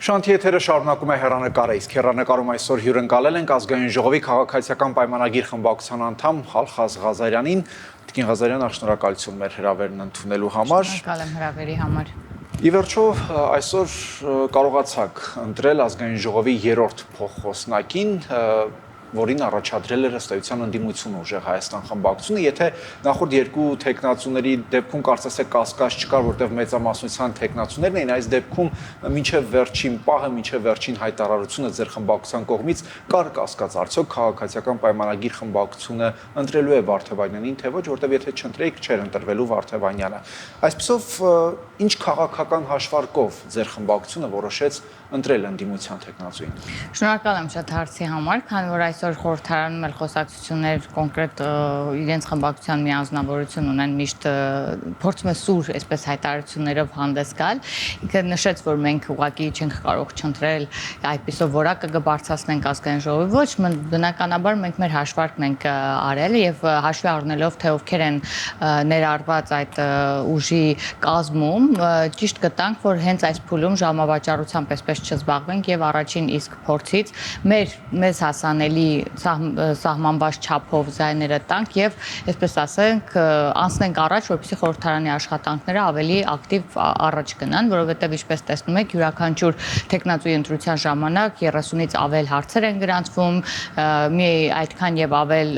Շանթիեթերը շարունակում է հեռանկարը, իսկ հեռանկարում այսօր հյուրընկալել ենք ազգային ժողովի քաղաքացիական պայմանագիր խմբակցության անդամ Ալխազ Ղազարյանին։ Տիկին Ղազարյան, շնորհակալություն մեր հրավերն ընդունելու համար։ Շնորհակալ եմ հրավերի համար։ Ի վերջո այսօր կարողացաք ընտրել ազգային ժողովի երրորդ փոխխոսնակին, որին առաջադրել էր ըստ էության ընդդիմություն ուժեղ Հայաստան խմբակցությունը, եթե նախորդ երկու տեխնացուների դեպքում կարծես թե կասկած չկար, որտեղ մեծամասնության տեխնացուներն էին, այս դեպքում մինչև վերջին պահը, մինչև վերջին հայտարարությունը ձեր խմբակցության կողմից կար կասկած, արդյոք քաղաքացիական պայմանագիր խմբակցությունը ընտրելու է Վարդևանյանին, թե ոչ, որտեղ եթե չընտրեիք, չէր ընտրվելու Վարդևանյանը։ Այսպիսով, ինչ քաղաքական հաշվարկով ձեր խմբակցությունը որոշեց ընտրել ընդդիմության տեխնացուին։ Շնորհակալ եմ շատ հարցի համար, քանի որ այսօր խորհրդարանում էլ խոսակցություններ կոնկրետ իրենց խմբակցության միանձնավորություն ունեն, միշտ փորձում է սուր այսպես հայտարարություններով հանդես գալ։ Ինքը նշեց, որ մենք ուղղակի չենք կարող չընտրել, այդպիսով որակը կբարձրացնենք ազգային ժողովի, ոչ, բնականաբար մենք մեր հաշվարկն ենք արել եւ հաշվի առնելով թե ովքեր են ներառված այդ ուժի կազմում, ճիշտ գտանք, որ հենց այս փուլում ժամավաճառությամբ այսպես չզբաղվենք եւ առաջին իսկ փորձից մեզ հասանելի սահմանված չափով զայները տանք եւ այսպես ասենք անցնենք առաջ, որպեսզի խորհրդարանի աշխատանքները ավելի ակտիվ առաջ գնան, որովհետեւ ինչպես տեսնում եք, յուրաքանչյուր տեխնացուի ընտրության ժամանակ 30-ից ավել հարցեր են գրանցվում, մի այդքան եւ ավել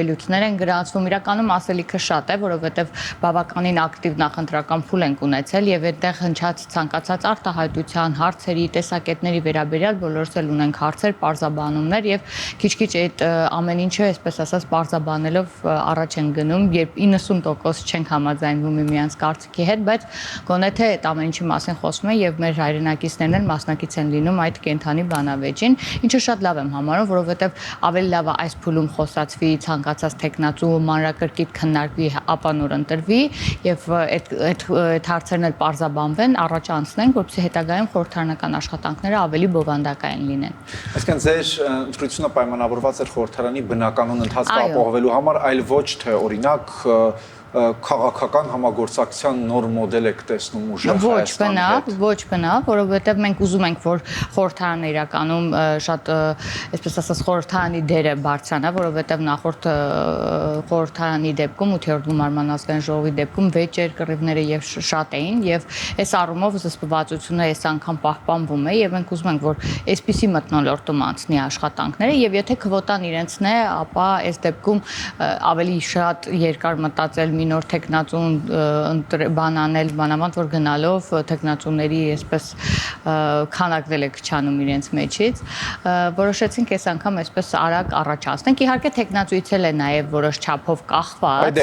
ելույթներ են գրանցվում, իրականում ասելիքը շատ է, որովհետեւ բավականին ակտիվ նախընտրական փուլ ենք ունեցել եւ այդտեղ հնչած ցանկացած արտահայտության հարցերի, տեսակետների վերաբերյալ բոլորս էլ ունենք հարցեր, պարզաբանումներ եւ քիչ-քիչ այդ ամեն ինչը, այսպես ասած, պարզաբանելով առաջ են գնում, երբ 90% չենք համաձայնվում միմյանց կարծիքի հետ, բայց գոնե թե այդ ամեն ինչի մասին խոսում է եւ մեր հայրենակիցներն էլ մասնակից են լինում այդ կենթանի բանավեճին, ինչը շատ լավ եմ համարում, որովհետեւ ավելի լավ է այս փուլում խոսացվի, ցանկացած տեխնացու մանրակրկիտ քննարկվի, ապա նոր ընտրվի եւ այդ հարցերն էլ պարզաբանվեն, առաջ անցնենք, որպեսզի հետագայում խորհրդարանական աշխատանքները ավելի բովանդակային լինեն։ Այսինքն ձեր ընտրությունը պայմանավորված էր խորհրդարանի բնականon ընթացքը ապահովելու համար, այլ ոչ թե օրինակ քաղաքական համագործակցության նոր մոդել եք տեսնում ուժեղ Հայաստանի հետ։ Ոչ բնավ, որովհետև մենք ուզում ենք, որ խորհրդարանը իրականում շատ, այսպես ասած, խորհրդարանի դերը բարձրանա, որովհետև նախորդ խորհրդարանի դեպքում 8-րդ գումարման ազգային ժողովի դեպքում վեճեր, կռիվները եւ շատ էին եւ այս առումով զսպվածությունը այս անգամ պահպանվում է եւ մենք ուզում ենք, որ այսպիսի մթնոլորտում անցնի աշխատանքները եւ եթե քվոտան իրենցն է, ապա այս դեպքում ավելի շատ երկար մտածել մի նոր տեխնացուն բանանել, բանամանդ որ գնալով տեխնացուների այսպես քանակվել է քչանում իրենց մեջից, որոշեցինք այս անգամ այսպես արագ առաջացնենք։ Իհարկե տեխնացուից էլ է նաև որոշ չափով կախված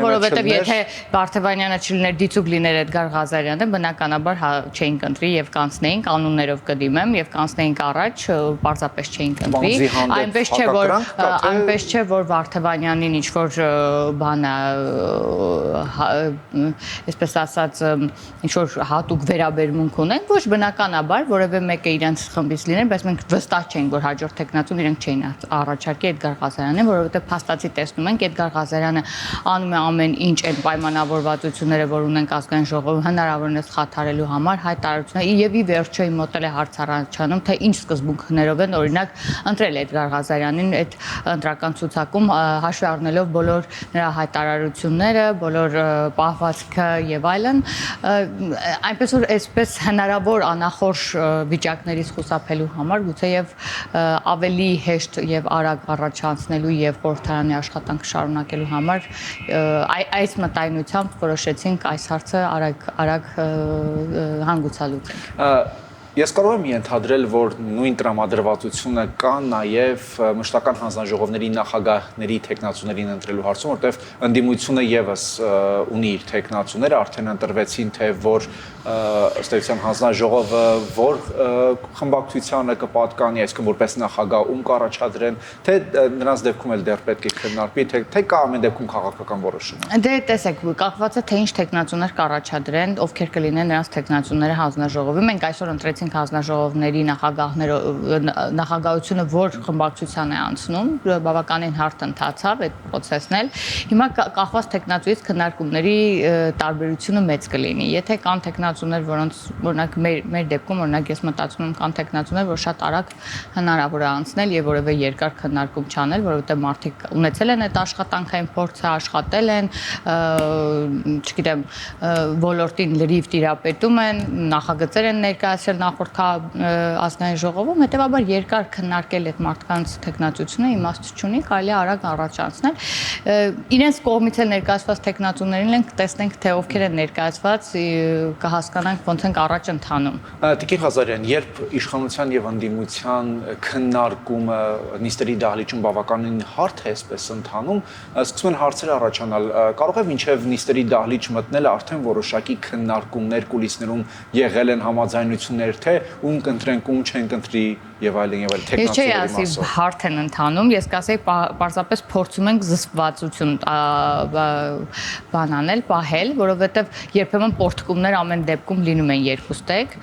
որովհետև եթե Վարդևանյանը չլիներ, դիցուկ լիներ Էդգար Ղազարյանը, բնականաբար չէինք ընտրի եւ կանցնեինք, կանոններով կդիմեմ եւ կանցնեինք առաջ, պարզապես չէինք ընտրի։ Այնպես չէ, որ Վարդևանյանին ինչ որ այսպես ասած ինչ որ հատուկ վերաբերմունք ունենք, ոչ բնականաբար որևէ մեկը իրենց խմբից լիներ, բայց մենք վստահ չենք, որ հաջորդ տեխնացուն իրենք չէին առաջարկի Էդգար Ղազարյանին, որովհետև փաստացի տեսնում ենք Էդգար Ղազարյանը անում է ամեն ինչ այդ պայմանավորվածությունները, որ ունենք ազգային ժողովում հնարավորինս խաթարելու համար, հայտարարությունը եւ ի վերջո իմ մոտ էլ է հարց առաջանում, թե ինչ սկզբունքներով են օրինակ ընտրել Էդգար Ղազարյանին այդ ընտրական ցուցակում հաշվի առնելով բոլոր նրա հայտարարությունները, բոլոր պահվածքը եւ այլն, այնպես որ այսպես հնարավոր անախորժ վիճակներից խուսափելու համար գուցե եւ ավելի հեշտ եւ արագ առաջանցնելու եւ խորհրդարանի աշխատանքը շարունակելու համար այս մտայնությամբ որոշեցինք այս հարցը արագ հանգուցալուծենք։ Ես կարող եմ ենթադրել, որ նույն տրամադրվածությունը կա նաև մշտական հանձնաժողովների նախագահների տեխնացուներին ընտրելու հարցում, որտեղ ընդդիմությունը եւս ունի իր տեխնացուները, արդեն ընտրվեցին, թե որ ըստ էության հանձնաժողովը որ խմբակցությանը կպատկանի, այսինքն որպես նախագահ ում կառաջադրեն, թե նրանց դեպքում էլ դեռ պետք է քննարկվի, թե կա ամեն դեպքում քաղաքական որոշում։ Դե տեսեք, կախված է թե ինչ տեխնացուներ կառաջադրեն, ովքեր կլինեն նրանց տեխնացուները հանձնաժողովի։ Մենք այսօր ընտրեցինք այսինքն հանձնաժողովների նախագահությունը որ խմբակցության է անցնում, բավականին հարթ ընթացավ այդ process-ն էլ։ Հիմա կախված տեխնացուից քննարկումների տարբերությունը մեծ կլինի։ Եթե կան տեխնացուներ, որոնց օրինակ մեր դեպքում օրինակ ես մտածում եմ կան տեխնացուներ, որ շատ արագ հնարավոր է անցնել եւ որևէ երկար քննարկում չանել, որովհետեւ մարդիկ ունեցել են այդ աշխատանքային փորձը, աշխատել են, չգիտեմ, ոլորտին լրիվ տիրապետում են, նախագծեր են ներկայացրել նախորդ ազգային ժողովում, հետեւաբար երկար քննարկել այդ մարդկանց տեխնացությունը իմաստ չունի, կարելի է արագ առաջ անցնել։ Իրենց կողմից էլ ներկայացված տեխնացուներին ենք տեսնենք թե ովքեր են ներկայացված, կհասկանանք ոնց են առաջ ընթանում։ Տիկին Ղազարյան, երբ իշխանության եւ ընդդիմության քննարկումը նիստերի դահլիճում բավականին հարթ է այսպես ընթանում, սկսում են հարցեր առաջանալ, կարող է մինչև նիստերի դահլիճ մտնելը արդեն որոշակի քննարկումներ կուլիսներում եղել են համաձայնություններ, թե ում կընտրենք, ում չեն կընտրի եւ այլն տեխնացուների մասով։ Հարթ են ընթանում, ես կասեի պարզապես փորձում ենք զսպվածություն բանանել, պահել, որովհետեւ երբեմն պորտկումներ ամեն դեպքում լինում են երկուստեք։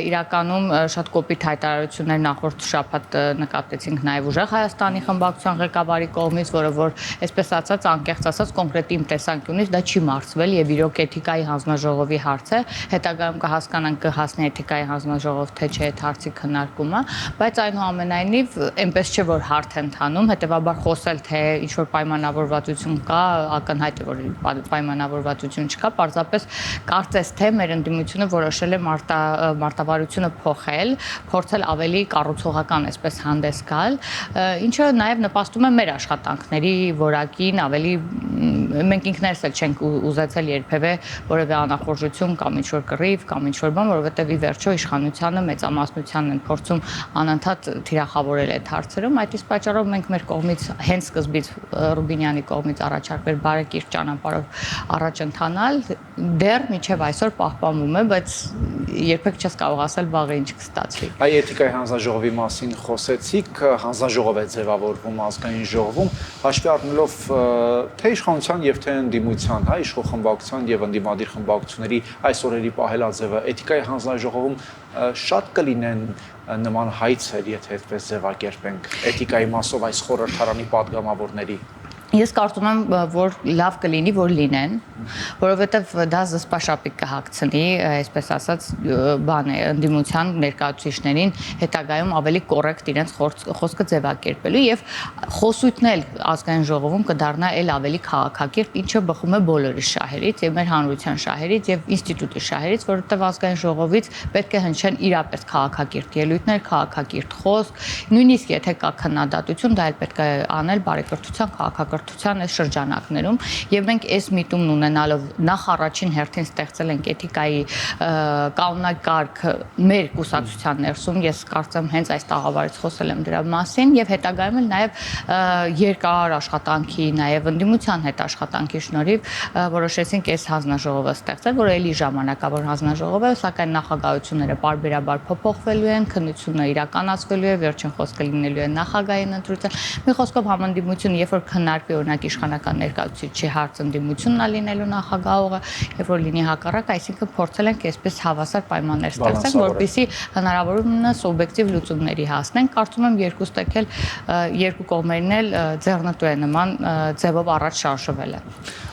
Իրականում շատ կոպիտ հայտարարություններ նախորդ շաբաթ նկատեցինք նաեւ ուժեղ Հայաստանի խմբակցության ղեկավարի կողմից, որը որ այսպես ասած անկեղծ ասած կոնկրետ իմ տեսանկյունից դա չի մարսվել եւ իրոք էթիկայի հանձնաժողովի հարց է, հետագայում կհասկանանք կհասնի էթիկայի հանձնաժողով թե չէ այդ հարցի քննարկումը, բայց այնուամենայնիվ այնպես չէ որ հարթ են ընթանում, հետեւաբար խոսել թե ինչ որ պայմանավորվածություն կա, ակնհայտ է որ պայմանավորվածություն չկա, պարզապես կարծես թե մեր ընդդիմությունը որոշել է մարտավարությունը փոխել, փորձել ավելի կառուցողական այսպես հանդես գալ, ինչը նաեւ նպաստում է մեր աշխատանքների որակին, ավելի մենք ինքներս էլ չենք ուզեցել երբևէ որևէ անախորժություն կամ ինչ-որ կռիվ կամ ինչ-որ բան, որովհետև ի վերջո իշխանությանը մեծամասնությանն են փորձում անընդհատ թիրախավորել այդ հարցերում, այդ իսկ պատճառով մենք մեր կողմից հենց սկզբից Ռուբինյանի կողմից առաջարկվել բարեկիրթ ճանապարհով առաջ ընթանալ, դեռ մինչև այսօր պահպանվում է, բայց երբեք չես կարող ասել վաղը ինչ կստացվի։ Այ էթիկայի հանձնաժողովի մասին խոսեցիք, հանձնաժողով է ձևավորվում ազգային ժողովում, հաշվի առնելով թե իշխանության եւ թե ընդդիմության, հա, իշխող խմբակցության եւ ընդդիմադիր խմբակցությունների այս օրերի պահելաձևը էթիկայի հանձնաժողովում շատ կլինեն նման հայցեր, եթե այդպես ձևակերպենք, էթիկայի մասով այս խորհրդարանի падգամավորների։ Ես կարծում եմ, որ լավ կլինի, որ լինեն, որովհետև դա զսպաշապիկ կհագցնի, այսպես ասած, բան է, ընդդիմության ներկայացուցիչներին հետագայում ավելի կոռեկտ իրենց խոսքը ձևակերպելու եւ խոսույթն էլ ազգային ժողովում կդառնա էլ ավելի քաղաքակիրթ, ինչը բխում է բոլորի շահերից եւ մեր հանրության շահերից եւ ինստիտուտի շահերից, որովհետև ազգային ժողովից պետք է հնչեն իրապես քաղաքակիրթ ելույթներ, քաղաքակիրթ խոսք, նույնիսկ եթե կա քննադատություն, դա էլ պետք է անել բարեկրթության, քաղաքակրթության այս շրջանակներում եւ մենք այս միտումն ունենալով նախ առաջին հերթին ստեղծել ենք էթիկայի կանոնակարգ մեր կուսակցության ներսում, ես կարծեմ հենց այս տաղավարից խոսել եմ դրա մասին եւ հետագայում էլ նաեւ երկար աշխատանքի, նաեւ ընդդիմության հետ աշխատանքի շնորհիվ որոշեցինք այս հանձնաժողովը ստեղծել, որը էլի ժամանակավոր հանձնաժողով է, սակայն նախագահությունները պարբերաբար փոփոխվելու են, քննությունը իրականացվելու է, վերջին խոսքը լինելու է նախագահային ընտրության։ Մի խոսքով համընդդիմությունը, երբ որ քննարկվի օրինակ իշխանական ներկայացուցիչի հարց ընդդիմությունն է լինելու նախագահողը, երբ որ լինի հակառակ, այսինքն փորձել ենք այսպես հավասար պայմաններ ստեղծել, որպեսզի հնարավորինս օբյեկտիվ լուծումների հասնենք։ Կարծում եմ երկուստեք էլ երկու կողմերին էլ ձեռնտու է նման ձևով առաջ շարժվելը։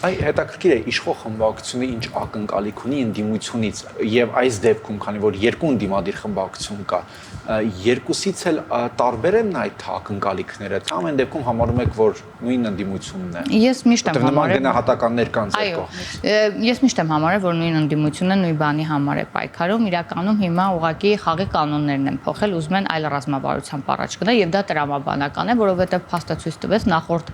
Այ հետաքրքիր է իշխող խմբակցությունը ինչ ակնկալիք ունի ընդդիմությունից եւ այս դեպքում, քանի որ երկու ընդդիմադիր խմբակցություն կա, երկուսից էլ տարբեր են այդ ակնկալիքները, թե ամեն դեպքում համարում եք, որ նույն ընդդիմությունն է։ Ես միշտ եմ համարել գնահատականներ կան ձեր կողմից։ Ես միշտ եմ համարել, որ նույն ընդդիմությունը նույն բանի համար է պայքարում, իրականում հիմա ուղղակի խաղի կանոններն են փոխել, ուզում են այլ ռազմավարությամբ առաջ գնալ եւ դա տրամաբանական է, որովհետեւ փաստը ցույց տվեց նախորդ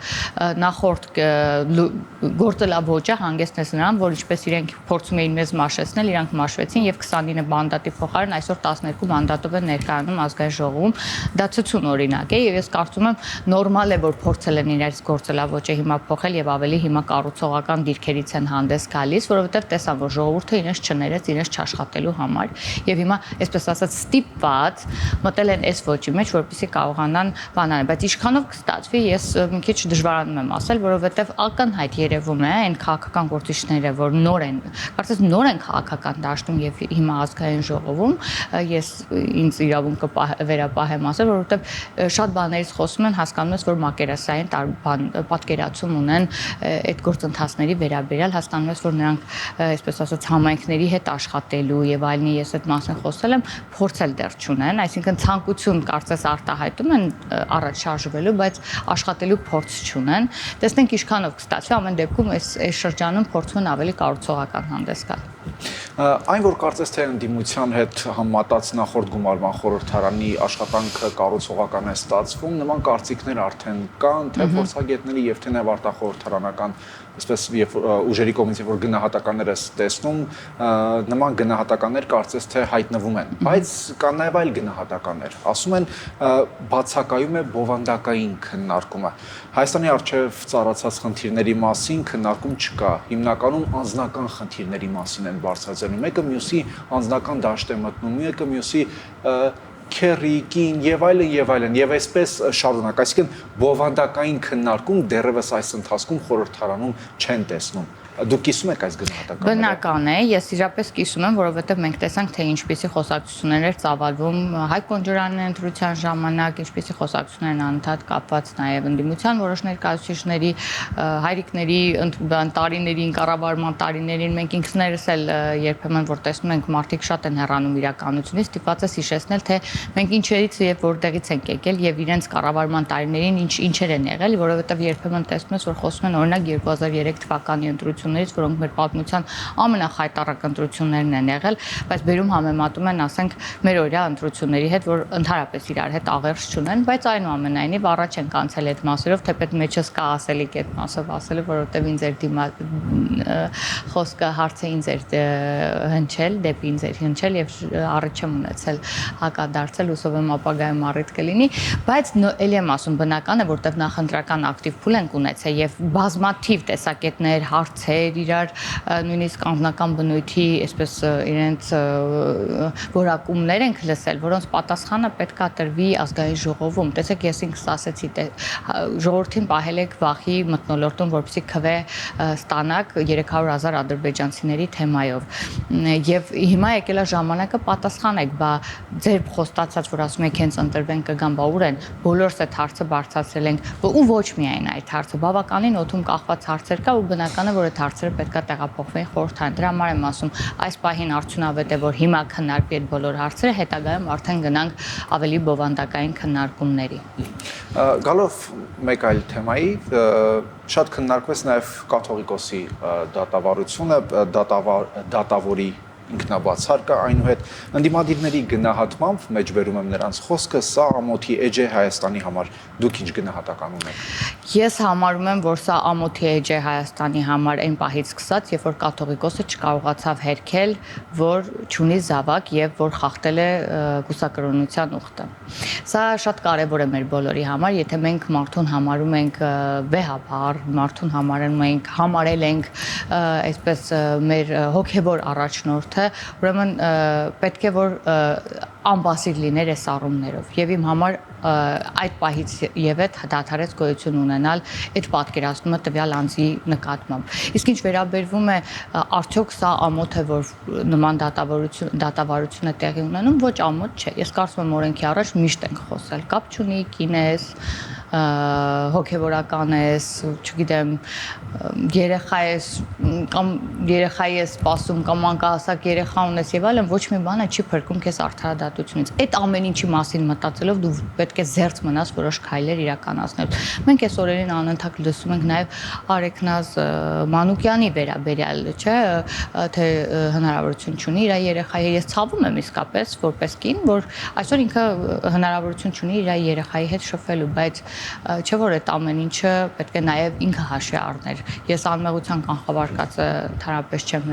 գործելավոճը հանգեցնեց նրան, որ ինչպես իրենք փորձում էին մեզ մաշեցնել, իրանք մաշվեցին եւ 29 մանդատի փոխարեն այսօր 12 մանդատով են ներկայանում ազգային ժողովում։ Դա ցույց օրինակ է եւ ես կարծում եմ նորմալ է, որ փորձել են իրենց գործել մտածելավոճը հիմա փոխել եւ ավելի հիմա կառուցողական դիրքերից են հանդես գալիս, որովհետեւ տեսան, որ ժողովուրդը իրենց չներեց, իրենց չաշխատելու համար եւ հիմա, այսպես ասած, ստիպված մտել են այս ոճի մեջ, որպեսզի կարողանան բանալ, բայց ինչքանով կստացվի, ես մի քիչ դժվարանում եմ ասել, որովհետեւ ակնհայտ երևում է այն քաղաքական գործիչները, որ նոր են, կարծես նոր են քաղաքական դաշտում եւ հիմա ազգային ժողովում, ես ինձ իրավունքը վերապահեմ ասել, որովհետեւ շատ բաներից խոսում են, հասկանում ես, որ մակերեսային պատկերացում ունեն այդ գործընթացների վերաբերյալ, հասկանում ես, որ նրանք, այսպես ասած, համայնքների հետ աշխատելու եւ այլնի, ես այդ մասին խոսել եմ, փորձել դեռ չունեն, այսինքն ցանկություն կարծես արտահայտում են առաջ շարժվելու, բայց աշխատելու փորձ չունեն։ Տեսնենք ինչքանով կստացվի, ամեն դեպքում այս շրջանում փորձում են ավելի կառուցողական հանդես գալ։ Այն որ կարծես թե ընդդիմության հետ համատած նախորդ գումարման խորհրդարանի աշխատանքը կառուցողական է ստացվում, նման կարծիքներ արդեն կան, թե փորձագետների եւ թե նաեւ արտախորհրդարանական, այսպես եւ ուժերի կողմից որ գնահատականներ ես տեսնում, նման գնահատականներ կարծես թե հայտնվում են, բայց կան նաեւ այլ գնահատականներ։ Ասում են բացակայում է բովանդակային քննարկումը։ Հայաստանի արչեւ ծառացած խնդիրների մասին քննարկում չկա, հիմնականում անձնական խնդիրների մասին են բարձրացնում, մեկը մյուսի անձնական դաշտ է մտնում, մեկը մյուսի քերի, կին եւ այլն եւ այսպես շարունակ, այսինքն բովանդակային քննարկում դեռևս այս ընթացքում խորհրդարանում չեն տեսնում։ Դուք կիսում եք այս գնահատականները։ Բնական է, ես իրապես կիսում եմ, որովհետև մենք տեսանք, թե ինչպիսի խոսակցություններ էր ծավալվում Հայկ Կոնջորյանի ընտրության ժամանակ, ինչպիսի խոսակցություններ են անընդհատ կապված նաև ընդդիմության որոշ ներկայացուցիչների, հայրիկների տարիներին, կառավարման տարիներին, մենք ինքներս էլ երբեմն որ տեսնում ենք մարդիկ շատ են հեռանում իրականությունից, ստիպված ես հիշեցնել, թե մենք ինչերից եւ որտեղից ենք եկել եւ իրենց կառավարման տարիներին ինչեր են եղել, որովհետև երբեմն տեսնում ես, որ խոսում են օրինակ 2003 թվականի ընտրություններից, որոնք մեր պատմության ամենախայտառակ ընտրություններն են եղել, բայց բերում համեմատում են, ասենք, մեր օրյա ընտրությունների հետ, որ ընդհանրապես իրար հետ աղերս չունեն, բայց այնուամենայնիվ առաջ են կանցել այդ մասերով, թեպետ մեջս կա ասելիք այդ մասով ասել, որովհետև ինձ էր խոսքը հարցը ինձ էր հնչել, դեպի ինձ էր հնչել եւ առիթ չեմ ունեցել հակադարձել, հուսով եմ ապագայում առիթ կլինի, բայց էլի եմ ասում, բնական է, որտեղ նախընտրական ակտիվ փուլ ենք ունեցել եւ բազմաթիվ տեսակետներ, հարցեր, իրար նույնիսկ անձնական բնույթի, այսպես իրենց որակումներ ենք լսել, որոնց պատասխանը պետքա տրվի ազգային ժողովում։ Տեսեք, ես ինքս ասեցի, ժողովրդին պահել եք վախի մթնոլորտում, որպեսզի քվե ստանաք 300,000 ադրբեջանցիների թեմայով։ Եվ հիմա եկել է ժամանակը պատասխանեք, բա ձեր խոստացած, որ ասում եք հենց ընտրվեն կգան, բա ուր են, բոլորս այդ հարցը բարձրացրել ենք, ու ոչ միայն այդ հարցը, բավականին օդում կախված հարցեր կա ու բնական է, որ այդ հարցերը պետք է տեղափոխվեն խորհրդարան։ Դրա համար եմ ասում, այս պահին արդյունավետ է, որ հիմա քննարկվի այդ բոլոր հարցերը, հետագայում արդեն գնանք ավելի բովանդակային քննարկումների։ Գալով մեկ այլ թեմայի, շատ քննարկվեց նաև կաթողիկոսի դատավարությունը, դատավորի ինքնաբացարկը, այնուհետ ընդդիմադիրների գնահատմամբ մեջբերում եմ նրանց խոսքը, սա ամոթի էջ է Հայաստանի համար, դուք ինչ գնահատական ունեք։ Ես համարում եմ, որ սա ամոթի էջ է Հայաստանի համար այն պահից սկսած, երբ որ կաթողիկոսը չկարողացավ հերքել, որ չունի զավակ եւ որ խախտել է կուսակրոնության ուխտը։ Սա շատ կարեւոր է մեր բոլորի համար, եթե մենք մարդուն համարում ենք վեհաբար, մարդուն համարել ենք այսպես մեր հոգեվոր առաջնորդ, ուրեմն պետք է որ անբասիկ լիներ այս առումներով եւ իմ համար այդ պահից եւ այդ դադարեց գոյություն ունենալ այդ պատկերացումը տվյալ անձի նկատմամբ։ Իսկ ինչ վերաբերվում է արդյոք սա ամոթ է, որ նման դատավարությունը տեղի ունենում, ոչ ամոթ չէ։ Ես կարծում եմ օրենքի առաջ միշտ ենք խոսել, կապ չունի կին ես, հոգեվորական ես, չգիտեմ, երեխա ես կամ երեխայի ես սպասում կամ անկահասակ երեխա ունես եւ այլն, ոչ մի բանը չի փրկում քեզ արդարադատությունից։ Այդ ամեն ինչի մասին մտածելով դու պետք է զերծ մնաս որոշ քայլեր իրականացնել։ Մենք այս օրերին անընդհատ լսում ենք նաեւ Արեգնազ Մանուկյանի վերաբերյալ, չէ, թե հնարավորություն չունի իր երեխայի, ես ցավում եմ իսկապես որպես կին, որ այսօր ինքը հնարավորություն չունի իր երեխայի հետ շփվելու, բայց չէ՞ որ այդ ամեն ինչը պետք է նաև ինքը հաշվի առներ։ Ես անմեղության կանխավարկածը թարապես չեմ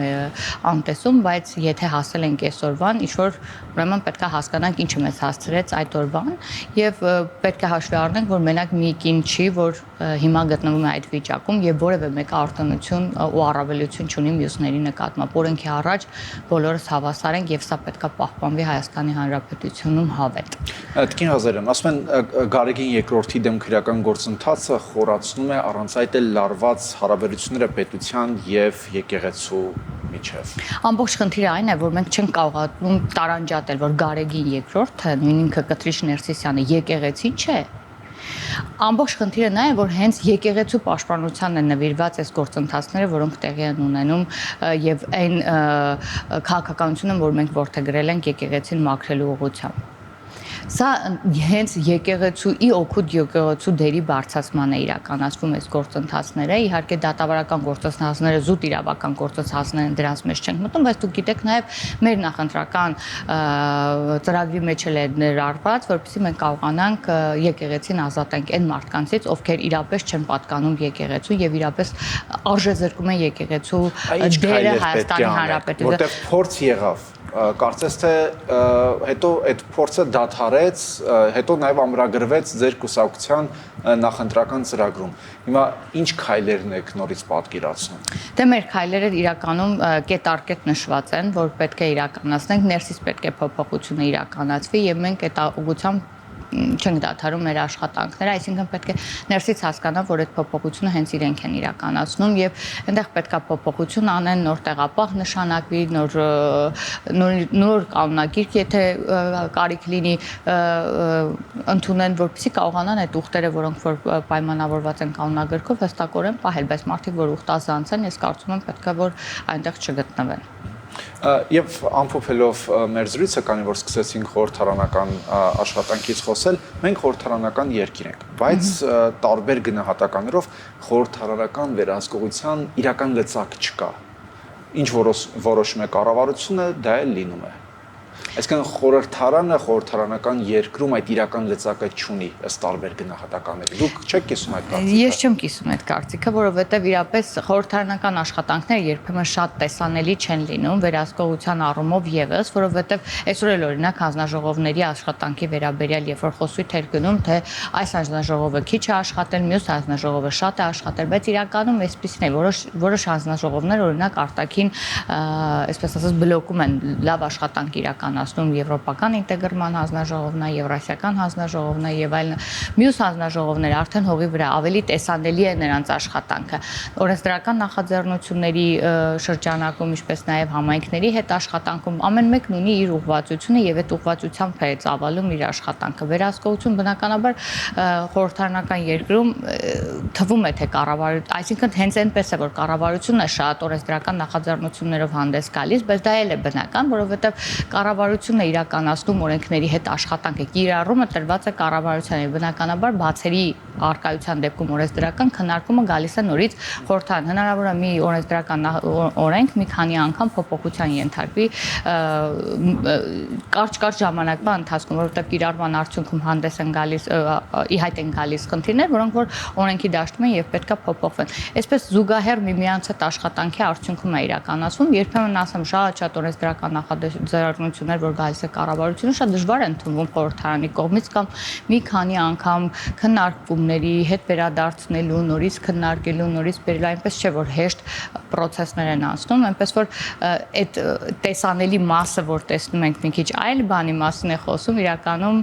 անտեսում, բայց եթե հասել ենք այսօրվան, ինչ որ ուրեմն պետք է հասկանանք ինչը մեզ հասցրեց այդ օրվան եւ պետք է հաշվի առնենք, որ մենակ մի կին չի, որ հիմա գտնվում է այդ վիճակում եւ որևէ մեկը արտոնություն ու առավելություն չունի մյուսների նկատմամբ։ Օրենքի առաջ բոլորս հավասար ենք եւ սա պետք է պահպանվի Հայաստանի Հանրապետությունում հավետ։ Տիկին Ղազարյան, ասում են Գարեգին երկրորդի դեմ քրեական գործընթացը խորացնում է առանց այդ էլ լարված հարաբերությունները պետության եւ եկեղեցու միջև։ Ամբողջ խնդիրը այն է, որ մենք չենք կարողանում տարանջատել, որ Գարեգին երկրորդը, նույն ինքը Կտրիշ Ներսիսյանը եկեղեցին չէ։ Ամբողջ խնդիրը նա է, որ հենց եկեղեցու պաշտպանությանն է նվիրված այս գործընթացները, որոնք տեղի են ունենում եւ այն քաղաքականությունը, որ մենք որդեգրել ենք եկեղեցին մաքրելու ուղղությամբ։ Սա հենց եկեղեցուի օգուտ եկեղեցու դերի բարձրացման է իրականացվում այս գործընթացները։ Իհարկե դատավարական գործընթացները զուտ իրավական գործընթացներ են, դրանց մեջ չենք մտնում, բայց դուք գիտեք նաև մեր նախընտրական ծրագրի մեջ էլ է ներառված, որովհետեւ մենք կարողանանք եկեղեցին ազատենք այն մարդկանցից, ովքեր իրապես չեն պատկանում եկեղեցու եւ իրապես արժեզրկում են եկեղեցու դերը Հայաստանի Հանրապետությունում, որտեղ փորձ եղավ կարծես թե հետո այդ փորձը դադարեց, հետո նաև ամրագրվեց ձեր կուսակցության նախընտրական ծրագրում։ Հիմա ինչ քայլերն եք նորից պատկերացնում։ Դե մեր քայլերը իրականում կետ առ կետ նշված են, որ պետք է իրականացնենք, ներսից պետք է փոփոխությունը իրականացվի եւ մենք այդ ուղղությամբ չենք դադարում մեր աշխատանքները, այսինքն պետք է ներսից հասկանալ, որ այդ փոփոխությունը հենց իրենք են իրականացնում եւ այնտեղ պետք է փոփոխություն անեն, նոր տեղապահ նշանակվի, նոր կանոնագիր, եթե կարիք լինի ընդունեն, որպեսզի կարողանան այդ ուխտերը, որոնք որ պայմանավորված են կանոնագրքով, հստակորեն պահել, բայց մարդիկ, որ ուխտազանց են, ես կարծում եմ պետք է որ այնտեղ չգտնվեն։ Եվ ամփոփելով մեր զրույցը, քանի որ սկսեցինք խորհրդարանական աշխատանքից խոսել, մենք խորհրդարանական երկիր ենք, բայց տարբեր գնահատականներով խորհրդարանական վերահսկողության իրական լծակ չկա։ Ինչ որոշում է կառավարությունը, դա էլ լինում է։ Այսինքն խորհրդարանը խորհրդարանական երկրում այդ իրական լծակը չունի ըստ տարբեր գնահատականների։ Դուք չեք կիսում այդ կարծիքը։ Ես չեմ կիսում այդ կարծիքը, որովհետև իրապես խորհրդարանական աշխատանքները երբեմն շատ տեսանելի չեն լինում վերահսկողության առումով եւս, որովհետև այսօր էլ օրինակ հանձնաժողովների աշխատանքի վերաբերյալ երբ որ խոսույթ էր գնում, թե այս հանձնաժողովը քիչ է աշխատել, մյուս հանձնաժողովը շատ է աշխատել, բայց իրականում այսպեսին է, որոշ հանձնաժողովներ օրինակ արտաքին, այսպես ասած, բլոկում են լավ աշխատանք իրականացնում եվրոպական ինտեգրման հանձնաժողովն է, եվրասիական հանձնաժողովն է եւ այլն։ Մյուս հանձնաժողովները արդեն հողի վրա ավելի տեսանելի է նրանց աշխատանքը։ Օրենսդրական նախաձեռնությունների շրջանակում, ինչպես նաեւ համայնքների հետ աշխատանքում ամեն մեկն ունի իր ուղղվածությունը եւ այդ ուղղվածությամբ է ծավալում իր աշխատանքը։ Վերահսկողություն բնականաբար խորհրդարանական երկրում թվում է թե կառավարություն, այսինքն հենց այնպես է որ կառավարությունը շատ օրենսդրական նախաձեռնություններով հանդես գալիս, բայց դա էլ է բնական, որովհետեւ կառավարությունը իրականացնում օրենքների հետ աշխատանքը, կիրառումը տրված է կառավարության եւ բնականաբար բացերի արկայության դեպքում օրենսդրական քննարկումը գալիս է նորից խորհրդարան։ Հնարավոր է մի օրենսդրական օրենք մի քանի անգամ փոփոխության ենթարկվի կարճ ժամանակվա ընթացքում, որովհետեւ կիրառման արդյունքում հանդես են գալիս ի հայտ են գալիս խնդիրներ, որոնք որ օրենքի դաշտում են եւ պետքա փոփոխվեն։ Այսպես զուգահեռ միմյանց հետ աշխատանքի արդյունքում է իրականացվում, երբեմն ասեմ շատ օրենսդրական նախաձեռնություններ, որ գալիս է կառավարությունը, շատ դժվար են ընդունվում խորհրդարանի կողմից կամ մի քանի անգամ քննարկումների հետ վերադարձնելու, նորից քննարկելու, նորից բերելու, այնպես չէ որ հեշտ process-ներ են անցնում, այնպես որ այդ տեսանելի մասը, որ տեսնում ենք մի քիչ այլ բանի մասին է խոսում, իրականում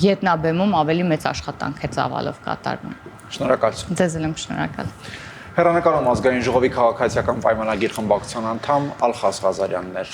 ետնաբեմում ավելի մեծ աշխատանք է ծավալով կատարվում։ Շնորհակալություն։ Ձեզ էլ եմ շնորհակալ։ Հեռանկարում ազգային ժողովի քաղաքացիական պայմանագիր խմբակցության անդամ Ալխաս Ղազարյանն էր։